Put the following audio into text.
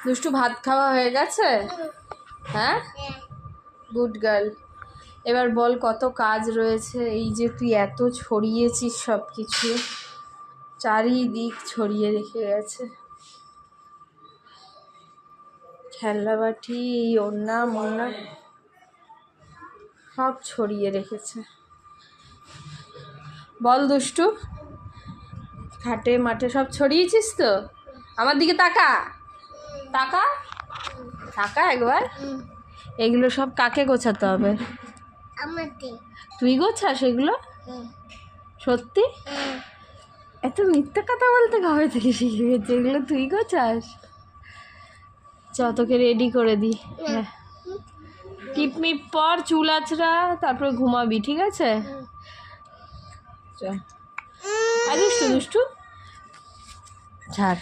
দুষ্টু ভাত খাওয়া হয়ে গেছে? হ্যাঁ, গুড গার্ল। এবার বল কত কাজ রয়েছে। এই যে তুই এত ছড়িয়েছিস সব কিছু, চারিদিক ছড়িয়ে রেখে গেছে। খেলনা বাটি, এই ওড়না মোড়না সব ছড়িয়ে রেখেছে। বল দুষ্টু, খাটে মাঠে সব ছড়িয়েছিস তো? আমার দিকে তাকা, তাকা তাকা একবার। এগুলো সব কাকে গোছাতে হবে? তুই গোছাস এগুলো? সত্যি? এত মিথ্যা কথা বলতে কবে থেকে শিখে গেছে? এগুলো তুই গোছাস? চ তোকে রেডি করে দিই। হ্যাঁ, টিপমিপ পর, চুল আঁচড়া, তারপর ঘুমাবি, ঠিক আছে? চ দুষ্টু দুষ্টু ছাড়।